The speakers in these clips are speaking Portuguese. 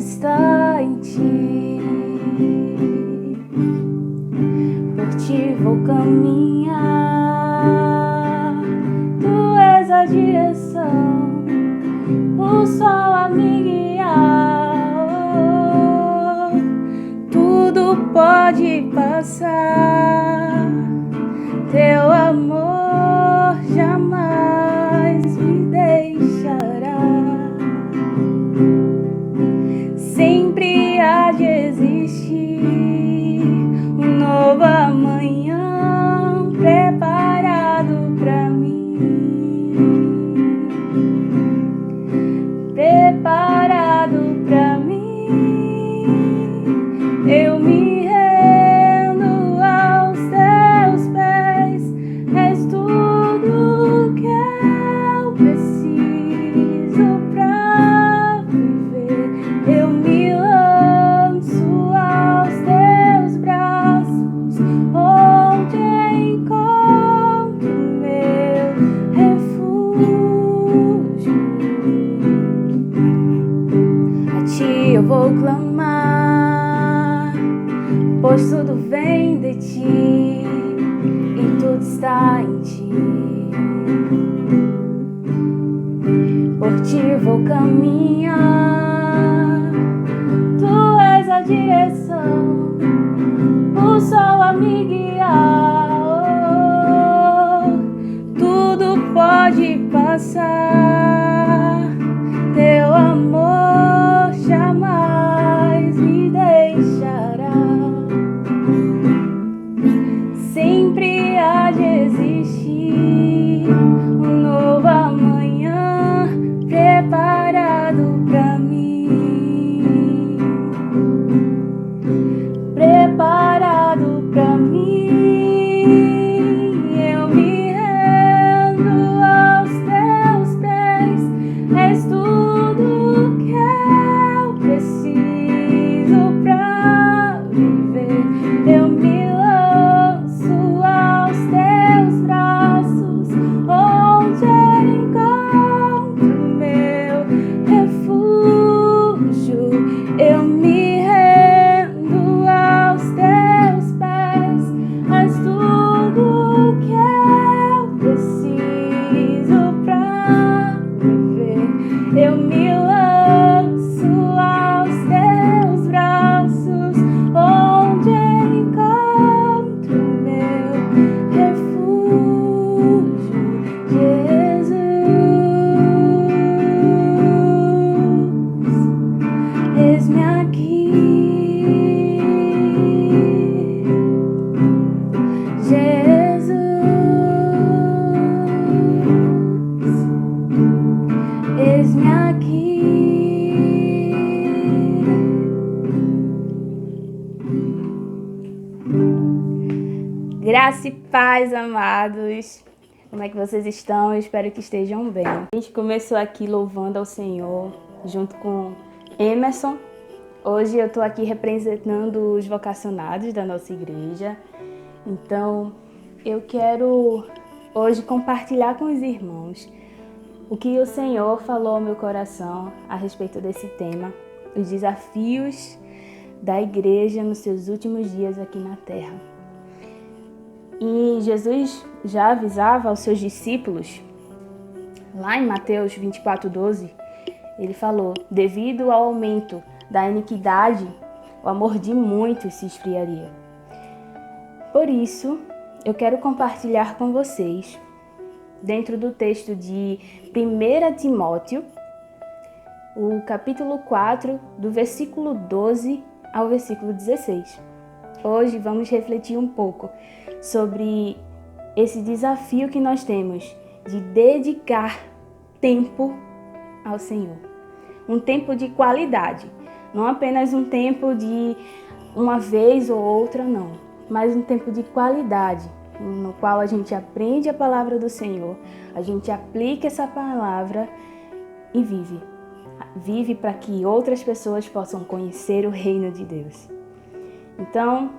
está em ti. Por ti vou caminhar, tu és a direção, o sol a me guiar. Tudo pode passar, teu amor jamais me deixará. Sempre há de existir um novo amanhã preparado pra mim, preparado pra mim. Eu me rendo aos teus pés, és tudo que eu preciso pra viver. Eu me lanço aos teus braços, onde encontro meu refúgio. A ti eu vou clamar, pois tudo vem de ti e tudo está em ti. Por ti vou caminhar, tu és a direção, o sol a me guiar. Tudo pode passar, teu amor jamais me deixará. Sempre há de existir um novo amanhã preparado pra mim, preparado pra mim. Eu me rendo aos teus pés, és tudo que eu preciso pra viver. Eu me lanço aos teus braços, onde encontro meu refúgio. Eu me rendo aos teus pés, és tudo que eu preciso pra viver. Eu me lanço aos teus braços, onde encontro meu refúgio, Jesus. Eis-me aqui, Jesus. Eis-me aqui. Graça e paz, amados. Como é que vocês estão? Eu espero que estejam bem. A gente começou aqui louvando ao Senhor junto com Emerson. Hoje eu tô aqui representando os vocacionados da nossa igreja. Então, eu quero hoje compartilhar com os irmãos o que o Senhor falou ao meu coração a respeito desse tema, os desafios da igreja nos seus últimos dias aqui na terra. E Jesus já avisava aos seus discípulos, lá em Mateus 24:12, ele falou: devido ao aumento da iniquidade, o amor de muitos se esfriaria. Por isso, eu quero compartilhar com vocês, dentro do texto de 1 Timóteo, o capítulo 4, do versículo 12 ao versículo 16. Hoje vamos refletir um pouco sobre esse desafio que nós temos de dedicar tempo ao Senhor. Um tempo de qualidade, não apenas um tempo de uma vez ou outra, não, mas um tempo de qualidade, no qual a gente aprende a palavra do Senhor, a gente aplica essa palavra e vive. Vive para que outras pessoas possam conhecer o reino de Deus. Então,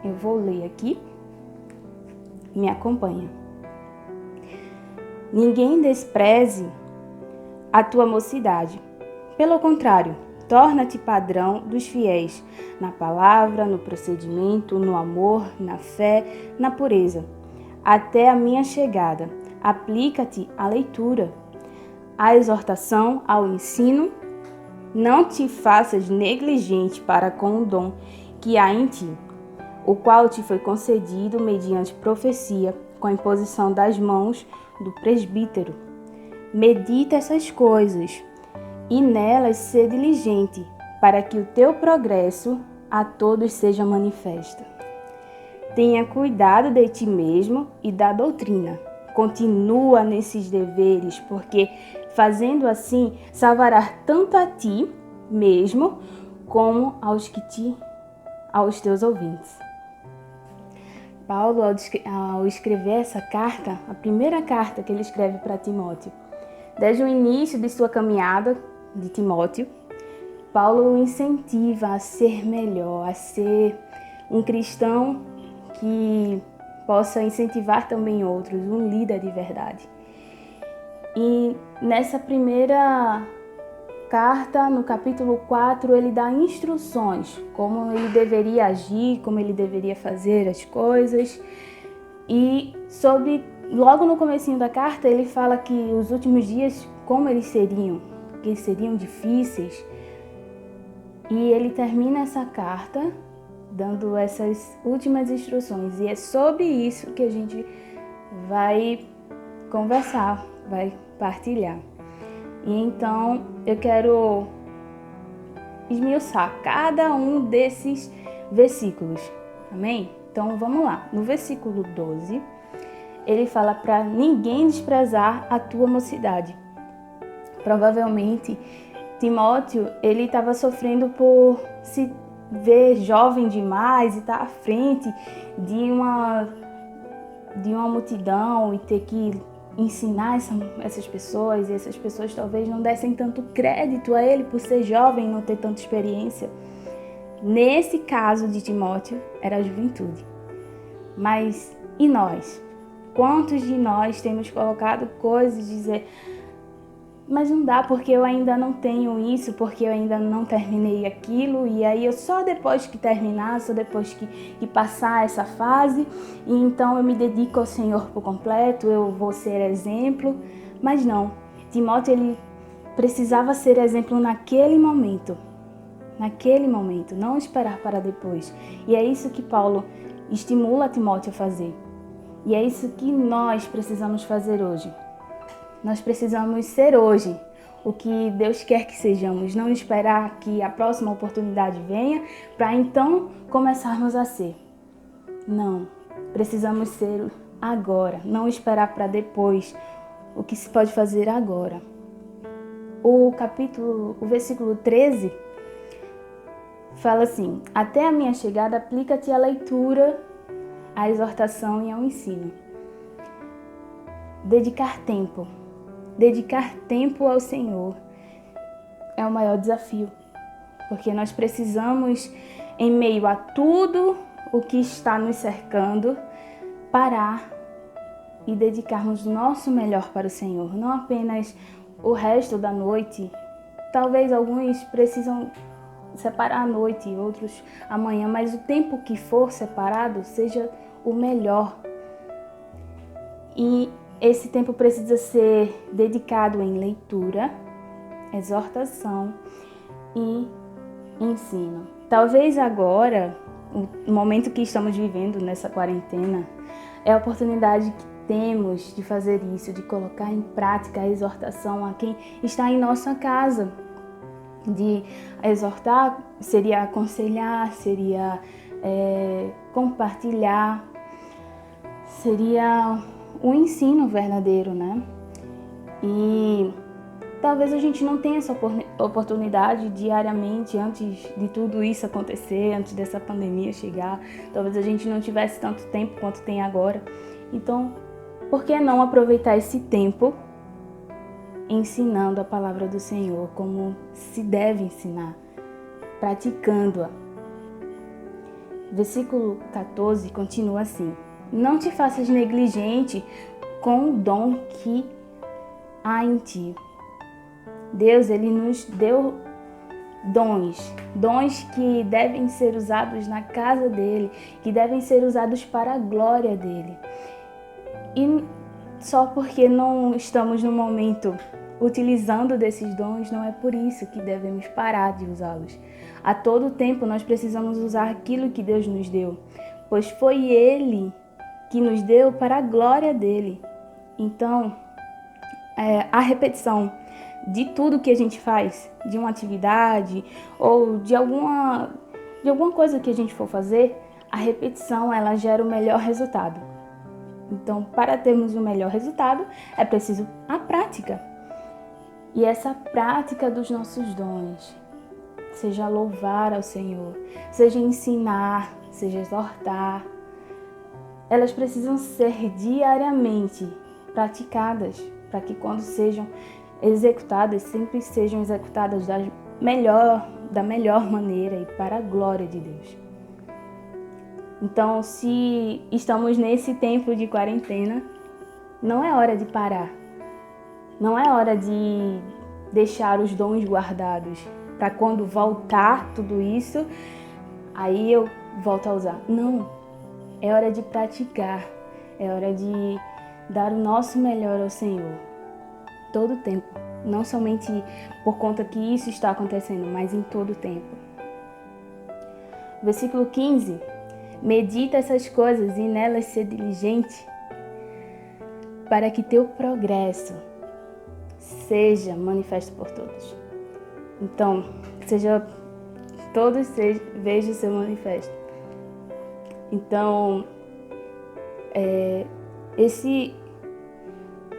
eu vou ler aqui, me acompanha. Ninguém despreze a tua mocidade, Pelo contrário, torna-te padrão dos fiéis, na palavra, no procedimento, no amor, na fé, na pureza. Até a minha chegada, aplica-te à leitura, à exortação, ao ensino. Não te faças negligente para com o dom que há em ti, o qual te foi concedido mediante profecia, com a imposição das mãos do presbítero. Medita essas coisas, e nelas sê diligente, para que o teu progresso a todos seja manifesto. Tenha cuidado de ti mesmo e da doutrina. Continua nesses deveres, porque, fazendo assim, salvará tanto a ti mesmo, como aos teus ouvintes. Paulo, ao escrever essa carta, a primeira carta que ele escreve para Timóteo, desde o início de sua caminhada de Timóteo, Paulo o incentiva a ser melhor, a ser um cristão que possa incentivar também outros, um líder de verdade. E nessa primeira carta, no capítulo 4, ele dá instruções, como ele deveria agir, como ele deveria fazer as coisas. E logo no comecinho da carta, ele fala que os últimos dias, como eles seriam, que eles seriam difíceis. E ele termina essa carta dando essas últimas instruções. E é sobre isso que a gente vai conversar, vai partilhar. E então eu quero esmiuçar cada um desses versículos, amém? Então vamos lá. No versículo 12, ele fala para ninguém desprezar a tua mocidade. Provavelmente Timóteo, ele estava sofrendo por se ver jovem demais e estar à frente de uma multidão e ter que ensinar essas pessoas, e essas pessoas talvez não dessem tanto crédito a ele por ser jovem e não ter tanta experiência. Nesse caso de Timóteo, era a juventude. Mas e nós? Quantos de nós temos colocado coisas e dizer: mas não dá porque eu ainda não tenho isso, porque eu ainda não terminei aquilo, e aí eu só depois que terminar, só depois que passar essa fase, e então eu me dedico ao Senhor por completo, eu vou ser exemplo. Mas não, Timóteo, ele precisava ser exemplo naquele momento, não esperar para depois. E é isso que Paulo estimula Timóteo a fazer, e é isso que nós precisamos fazer hoje. Nós precisamos ser hoje o que Deus quer que sejamos, não esperar que a próxima oportunidade venha para então começarmos a ser. Não, precisamos ser agora, não esperar para depois o que se pode fazer agora. O versículo 13 fala assim: até a minha chegada aplica-te à leitura, à exortação e ao ensino. Dedicar tempo ao Senhor é o maior desafio, porque nós precisamos, em meio a tudo o que está nos cercando, parar e dedicarmos o nosso melhor para o Senhor, não apenas o resto da noite. Talvez alguns precisam separar a noite, outros amanhã, mas o tempo que for separado seja o melhor. E esse tempo precisa ser dedicado em leitura, exortação e ensino. Talvez agora, o momento que estamos vivendo nessa quarentena, é a oportunidade que temos de fazer isso, de colocar em prática a exortação a quem está em nossa casa. De exortar seria aconselhar, seria compartilhar, seria o ensino verdadeiro, né? E talvez a gente não tenha essa oportunidade diariamente antes de tudo isso acontecer, antes dessa pandemia chegar. Talvez a gente não tivesse tanto tempo quanto tem agora. Então, por que não aproveitar esse tempo ensinando a palavra do Senhor como se deve ensinar, praticando-a? Versículo 14 continua assim: não te faças negligente com o dom que há em ti. Deus, ele nos deu dons que devem ser usados na casa dele, que devem ser usados para a glória dele. E só porque não estamos no momento utilizando desses dons, não é por isso que devemos parar de usá-los. A todo tempo nós precisamos usar aquilo que Deus nos deu, pois foi Ele que nos deu para a glória dele. Então, a repetição de tudo que a gente faz, de uma atividade ou de alguma coisa que a gente for fazer, a repetição ela gera o melhor resultado. Então, para termos o melhor resultado, é preciso a prática. E essa prática dos nossos dons, seja louvar ao Senhor, seja ensinar, seja exortar, elas precisam ser diariamente praticadas, para que quando sejam executadas, sempre sejam executadas da melhor maneira e para a glória de Deus. Então, se estamos nesse tempo de quarentena, não é hora de parar. Não é hora de deixar os dons guardados para quando voltar tudo isso, aí eu volto a usar. Não, é hora de praticar, é hora de dar o nosso melhor ao Senhor. Todo o tempo, não somente por conta que isso está acontecendo, mas em todo o tempo. Versículo 15. Medita essas coisas e nelas ser diligente, para que teu progresso seja manifesto por todos. Então, todos vejam o seu manifesto. Então,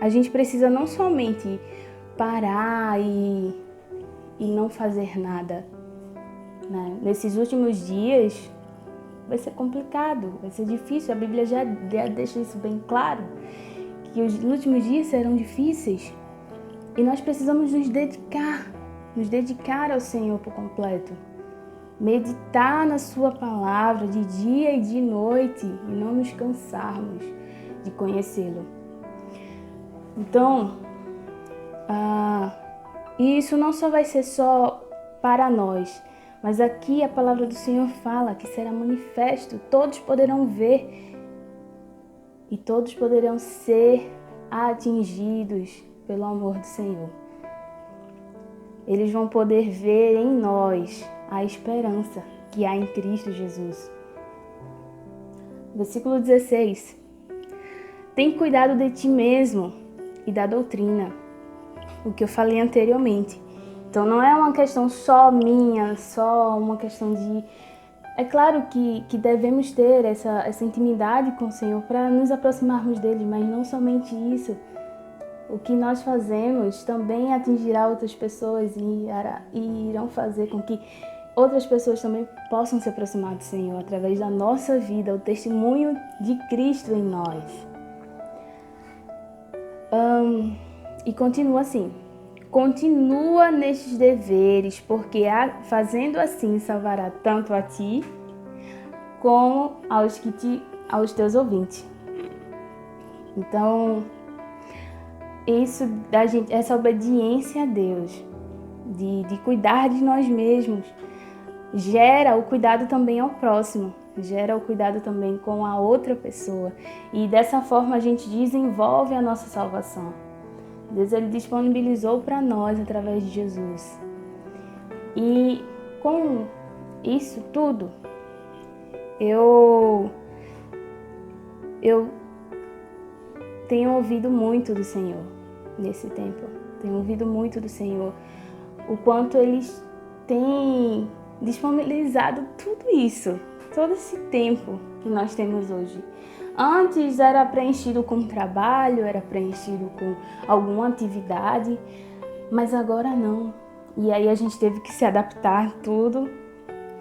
a gente precisa não somente parar e não fazer nada, né? Nesses últimos dias vai ser complicado, vai ser difícil. A Bíblia já deixa isso bem claro, que os últimos dias serão difíceis e nós precisamos nos dedicar ao Senhor por completo. Meditar na sua palavra de dia e de noite e não nos cansarmos de conhecê-lo. Então, isso não só vai ser só para nós, mas aqui a palavra do Senhor fala que será manifesto, todos poderão ver e todos poderão ser atingidos pelo amor do Senhor. Eles vão poder ver em nós a esperança que há em Cristo Jesus. Versículo 16. Tem cuidado de ti mesmo e da doutrina, o que eu falei anteriormente. Então não é uma questão só minha, só uma questão de... É claro que devemos ter essa intimidade com o Senhor para nos aproximarmos dele, mas não somente isso. O que nós fazemos também atingirá outras pessoas e irão fazer com que outras pessoas também possam se aproximar do Senhor através da nossa vida, o testemunho de Cristo em nós. E continua assim. Continua nestes deveres, porque fazendo assim salvará tanto a ti como aos teus ouvintes. Então, isso da gente, essa obediência a Deus, de cuidar de nós mesmos, gera o cuidado também ao próximo, gera o cuidado também com a outra pessoa. E dessa forma a gente desenvolve a nossa salvação. Deus ele disponibilizou para nós através de Jesus. E com isso tudo, eu tenho ouvido muito do Senhor nesse tempo. Tenho ouvido muito do Senhor. O quanto eles têm disponibilizado tudo isso, todo esse tempo que nós temos hoje. Antes era preenchido com trabalho, era preenchido com alguma atividade, mas agora não. E aí a gente teve que se adaptar a tudo,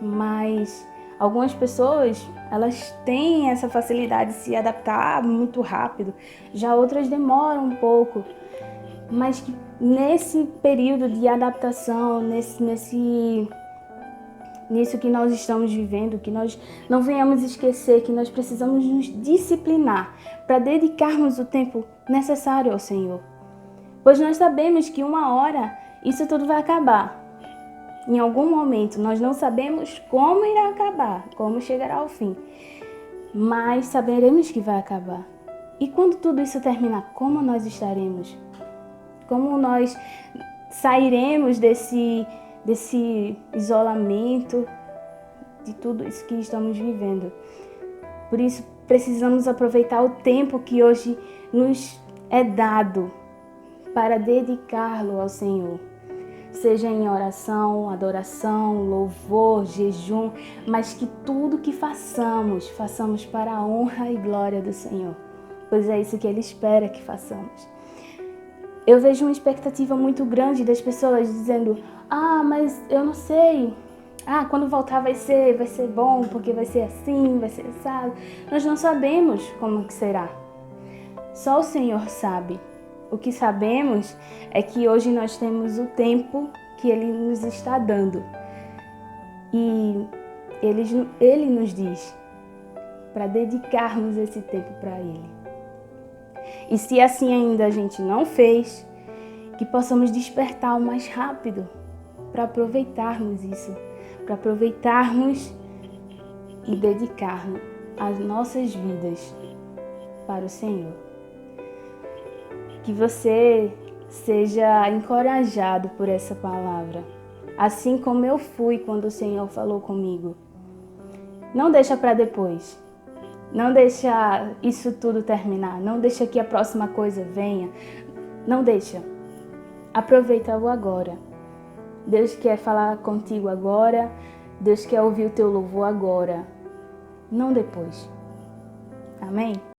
mas algumas pessoas, elas têm essa facilidade de se adaptar muito rápido, já outras demoram um pouco, mas que nesse período de adaptação, nisso que nós estamos vivendo, que nós não venhamos esquecer que nós precisamos nos disciplinar para dedicarmos o tempo necessário ao Senhor. Pois nós sabemos que uma hora Isso tudo vai acabar. Em algum momento, nós não sabemos como irá acabar, como chegará ao fim, mas saberemos que vai acabar. E quando tudo isso terminar, como nós estaremos? Como nós sairemos desse isolamento, de tudo isso que estamos vivendo? Por isso, precisamos aproveitar o tempo que hoje nos é dado para dedicá-lo ao Senhor. Seja em oração, adoração, louvor, jejum, mas que tudo que façamos para a honra e glória do Senhor, pois é isso que Ele espera que façamos. Eu vejo uma expectativa muito grande das pessoas dizendo: mas eu não sei, quando voltar vai ser bom, porque vai ser assim, vai ser assado. Nós não sabemos como que será. Só o Senhor sabe. O que sabemos é que hoje nós temos o tempo que Ele nos está dando. E Ele nos diz para dedicarmos esse tempo para Ele. E se assim ainda a gente não fez, que possamos despertar o mais rápido para aproveitarmos isso, para aproveitarmos e dedicarmos as nossas vidas para o Senhor. Que você seja encorajado por essa palavra, assim como eu fui quando o Senhor falou comigo. Não deixa para depois. Não deixa isso tudo terminar. Não deixa que a próxima coisa venha. Não deixa. Aproveita-o agora. Deus quer falar contigo agora. Deus quer ouvir o teu louvor agora. Não depois. Amém?